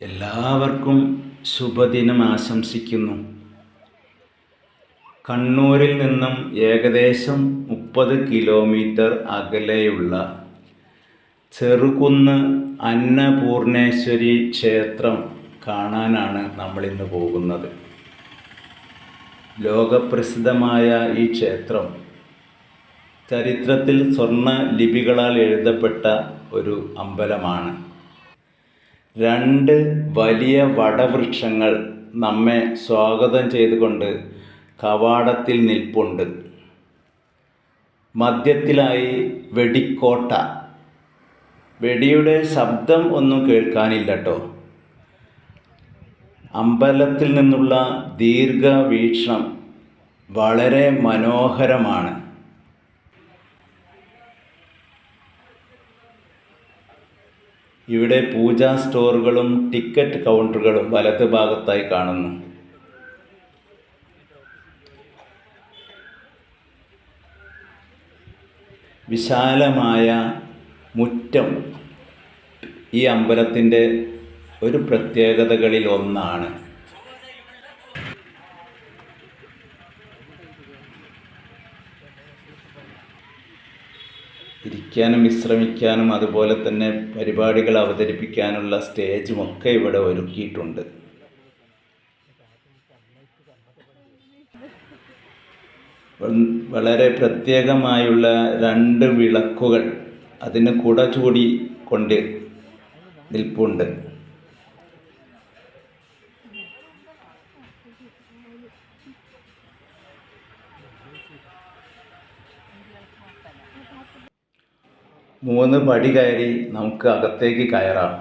എല്ലാവർക്കും ശുഭദിനം ആശംസിക്കുന്നു. കണ്ണൂരിൽ നിന്നും ഏകദേശം 30 കിലോമീറ്റർ അകലെയുള്ള ചെറുകുന്ന് അന്നപൂർണേശ്വരി ക്ഷേത്രം കാണാനാണ് നമ്മളിന്ന് പോകുന്നത്. ലോകപ്രസിദ്ധമായ ഈ ക്ഷേത്രം ചരിത്രത്തിൽ സ്വർണ്ണ ലിപികളാൽ എഴുതപ്പെട്ട ഒരു അമ്പലമാണ്. 2 വലിയ വടവൃക്ഷങ്ങൾ നമ്മെ സ്വാഗതം ചെയ്തുകൊണ്ട് കവാടത്തിൽ നിൽപ്പുണ്ട്. മധ്യത്തിലായി വെടിക്കോട്ട. വെടിയുടെ ശബ്ദം ഒന്നും കേൾക്കാനില്ല കേട്ടോ. അമ്പലത്തിൽ നിന്നുള്ള ദീർഘവീക്ഷണം വളരെ മനോഹരമാണ്. ഇവിടെ പൂജാ സ്റ്റോറുകളും ടിക്കറ്റ് കൗണ്ടറുകളും വലത് ഭാഗത്തായി കാണുന്നു. വിശാലമായ മുറ്റം ഈ അമ്പലത്തിൻ്റെ ഒരു പ്രത്യേകതകളിൽ ഒന്നാണ്. ഇരിക്കാനും വിശ്രമിക്കാനും അതുപോലെ തന്നെ പരിപാടികൾ അവതരിപ്പിക്കാനുള്ള സ്റ്റേജുമൊക്കെ ഇവിടെ ഒരുക്കിയിട്ടുണ്ട്. വളരെ പ്രത്യേകമായുള്ള 2 വിളക്കുകൾ അതിന് കുട ചൂടി കൊണ്ട് നിൽപ്പുണ്ട്. മൂന്ന് പടി കയറി നമുക്ക് അകത്തേക്ക് കയറാം.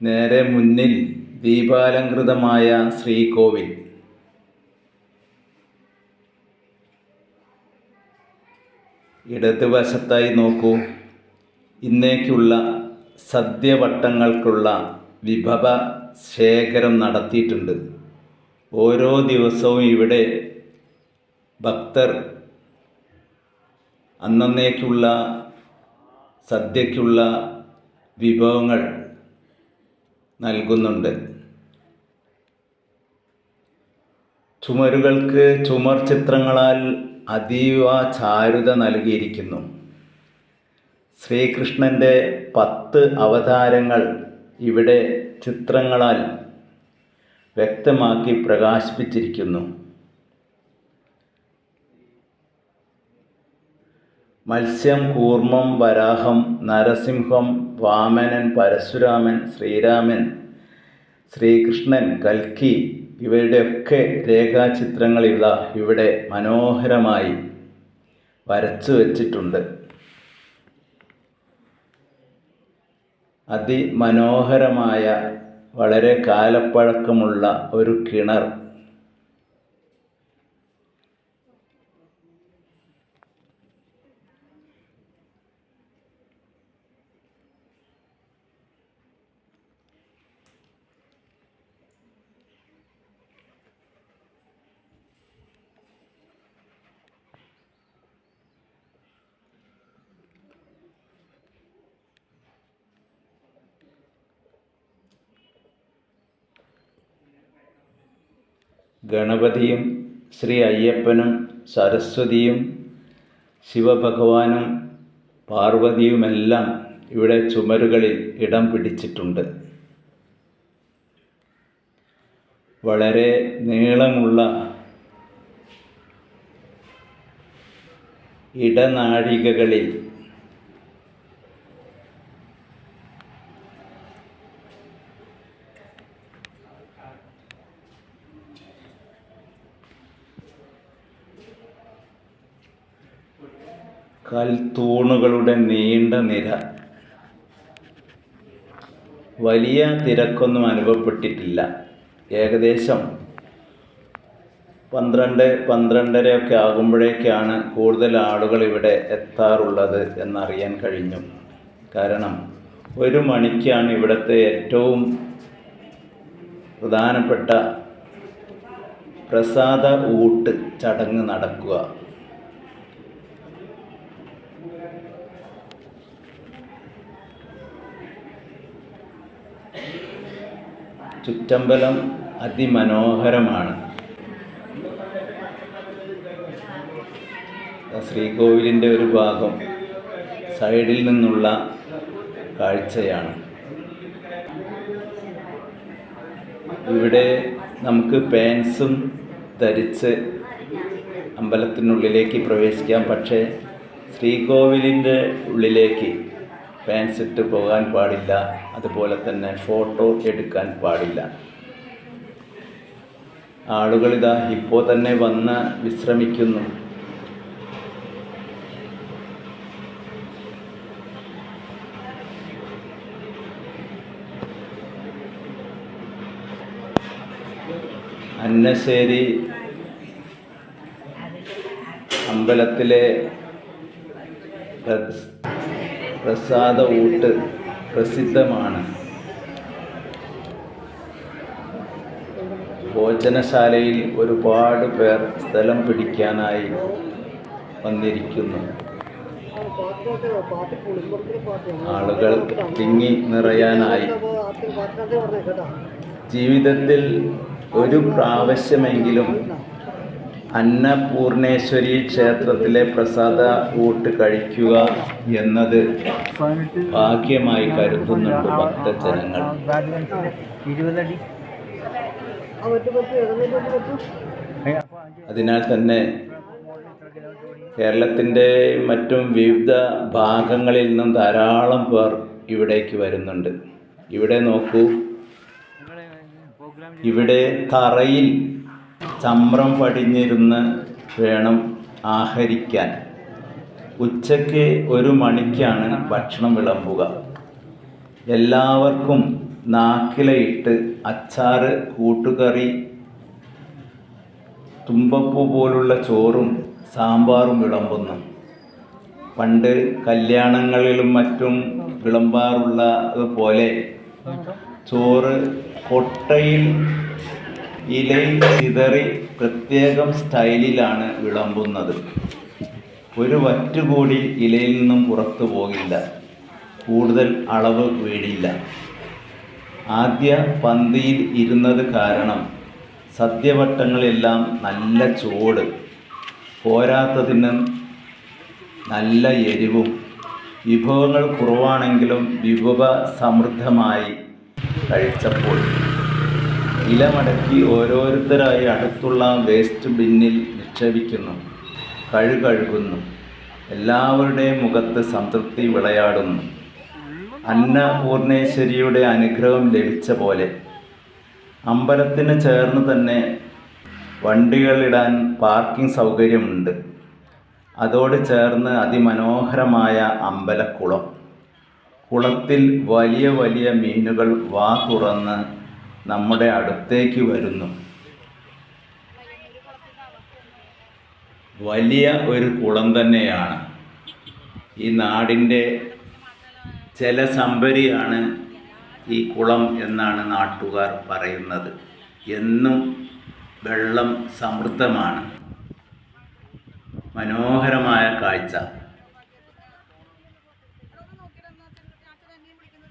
നേരെ മുന്നിൽ ദീപാലങ്കൃതമായ ശ്രീകോവിൽ. ഇടതുവശത്തായി നോക്കൂ, ഇന്നേക്കുള്ള സദ്യവട്ടങ്ങൾക്കുള്ള വിഭവ ശേഖരം നടത്തിയിട്ടുണ്ട്. ഓരോ ദിവസവും ഇവിടെ ഭക്തർ അന്നേക്കുള്ള സദ്യക്കുള്ള വിഭവങ്ങൾ നൽകുന്നുണ്ട്. ചുമരുകൾക്ക് ചുമർ ചിത്രങ്ങളാൽ അതീവ ചാരുത നൽകിയിരിക്കുന്നു. ശ്രീകൃഷ്ണൻ്റെ 10 അവതാരങ്ങൾ ഇവിടെ ചിത്രങ്ങളാൽ വ്യക്തമാക്കി പ്രകാശിപ്പിച്ചിരിക്കുന്നു. മത്സ്യം, കൂർമ്മം, വരാഹം, നരസിംഹം, വാമനൻ, പരശുരാമൻ, ശ്രീരാമൻ, ശ്രീകൃഷ്ണൻ, കൽക്കി ഇവയുടെയൊക്കെ രേഖാചിത്രങ്ങൾ ഇവിടെ മനോഹരമായി വരച്ചു വച്ചിട്ടുണ്ട്. അതിമനോഹരമായ വളരെ കാലപ്പഴക്കമുള്ള ഒരു കിണർ. ഗണപതിയും ശ്രീ അയ്യപ്പനും സരസ്വതിയും ശിവഭഗവാനും പാർവതിയുമെല്ലാം ഇവിടെ ചുമരുകളിൽ ഇടം പിടിച്ചിട്ടുണ്ട്. വളരെ നീളമുള്ള ഇടനാഴികകളിൽ കൽത്തൂണുകളുടെ നീണ്ട നിര. വലിയ തിരക്കൊന്നും അനുഭവപ്പെട്ടിട്ടില്ല. ഏകദേശം 12-12:30 ഒക്കെ ആകുമ്പോഴേക്കാണ് കൂടുതൽ ആളുകൾ ഇവിടെ എത്താറുള്ളത് എന്നറിയാൻ കഴിഞ്ഞു. കാരണം 1 മണിക്കാണ് ഇവിടുത്തെ ഏറ്റവും പ്രധാനപ്പെട്ട പ്രസാദ ഊട്ട് ചടങ്ങ് നടക്കുക. ചുറ്റമ്പലം അതിമനോഹരമാണ്. ശ്രീകോവിലിൻ്റെ ഒരു ഭാഗം സൈഡിൽ നിന്നുള്ള കാഴ്ചയാണ്. ഇവിടെ നമുക്ക് പാൻസും ധരിച്ച് അമ്പലത്തിനുള്ളിലേക്ക് പ്രവേശിക്കാം. പക്ഷേ ശ്രീകോവിലിൻ്റെ ഉള്ളിലേക്ക് പാൻസ് ഇട്ട് പോകാൻ പാടില്ല. അതുപോലെ തന്നെ ഫോട്ടോ എടുക്കാൻ പാടില്ല. ആളുകളിതാ ഇപ്പോൾ തന്നെ വന്ന് വിശ്രമിക്കുന്നു. അന്നശ്ശേരി അമ്പലത്തിലെ പ്രസാദ ഊട്ട് പ്രസിദ്ധമാണ്. ഭോജനശാലയിൽ ഒരുപാട് പേർ സ്ഥലം പിടിക്കാനായി വന്നിരിക്കുന്നു. ആളുകൾ തിങ്ങി നിറയാനായി. ജീവിതത്തിൽ ഒരു പ്രാവശ്യമെങ്കിലും അന്നപൂർണേശ്വരി ക്ഷേത്രത്തിലെ പ്രസാദ ഊട്ട് കഴിക്കുക എന്നത് ഭാഗ്യമായി കരുതുന്നുണ്ട് ഭക്തജനങ്ങൾ. അതിനാൽ തന്നെ കേരളത്തിൻ്റെ മറ്റും വിവിധ ഭാഗങ്ങളിൽ നിന്നും ധാരാളം പേർ ഇവിടേക്ക് വരുന്നുണ്ട്. ഇവിടെ നോക്കൂ, ഇവിടെ തറയിൽ ചമ്രം പടിഞ്ഞിരുന്ന് വേണം ആഹരിക്കാൻ. ഉച്ചയ്ക്ക് 1 മണിക്കാണ് ഭക്ഷണം വിളമ്പുക. എല്ലാവർക്കും നാക്കിലയിട്ട് അച്ചാറ്, കൂട്ടുകറി, തുമ്പപ്പൂ പോലുള്ള ചോറും സാമ്പാറും വിളമ്പുന്നു. പണ്ട് കല്യാണങ്ങളിലും മറ്റും വിളമ്പാറുള്ളതുപോലെ ചോറ് കൊട്ടയിൽ ഇലയിൽ ചിതറി പ്രത്യേകം സ്റ്റൈലിലാണ് വിളമ്പുന്നത്. ഒരു വറ്റുകൂടി ഇലയിൽ നിന്നും പുറത്തു പോകില്ല. കൂടുതൽ അളവ് വീടില്ല. ആദ്യ പന്തിയിൽ ഇരുന്നത് കാരണം സദ്യവട്ടങ്ങളെല്ലാം നല്ല ചൂട്, പോരാത്തതിന് നല്ല എരിവും. വിഭവങ്ങൾ കുറവാണെങ്കിലും വിഭവ സമൃദ്ധമായി കഴിച്ചപ്പോൾ ഇല മടക്കി ഓരോരുത്തരായി അടുത്തുള്ള വേസ്റ്റ് ബിന്നിൽ നിക്ഷേപിക്കുന്നു. കഴുകുന്നു. എല്ലാവരുടെയും മുഖത്ത് സംതൃപ്തി വിളയാടുന്നു. അന്നപൂർണേശ്വരിയുടെ അനുഗ്രഹം ലഭിച്ച പോലെ. അമ്പലത്തിന് ചേർന്ന് തന്നെ വണ്ടികളിടാൻ പാർക്കിംഗ് സൗകര്യമുണ്ട്. അതോട് ചേർന്ന് അതിമനോഹരമായ അമ്പലക്കുളം. കുളത്തിൽ വലിയ വലിയ മീനുകൾ വാ തുറന്ന് നമ്മുടെ അടുത്തേക്ക് വരുന്നു. വലിയ ഒരു കുളം തന്നെയാണ്. ഈ നാടിൻ്റെ ജലസംഭരിയാണ് ഈ കുളം എന്നാണ് നാട്ടുകാർ പറയുന്നത്. എന്നും വെള്ളം സമൃദ്ധമാണ്. മനോഹരമായ കാഴ്ച.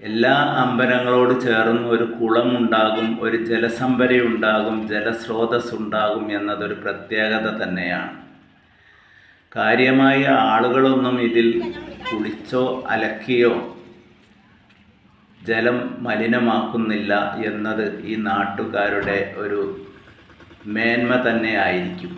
എല്ലാ അമ്പലങ്ങളോട് ചേർന്ന് ഒരു കുളമുണ്ടാകും, ഒരു ജലസംഭരണി ഉണ്ടാകും, ജലസ്രോതസ് ഉണ്ടാകും എന്നതൊരു പ്രത്യേകത തന്നെയാണ്. കാര്യമായ ആളുകളൊന്നും ഇതിൽ കുളിച്ചോ അലക്കിയോ ജലം മലിനമാക്കുന്നില്ല എന്നത് ഈ നാട്ടുകാരുടെ ഒരു മേന്മ തന്നെ ആയിരിക്കും.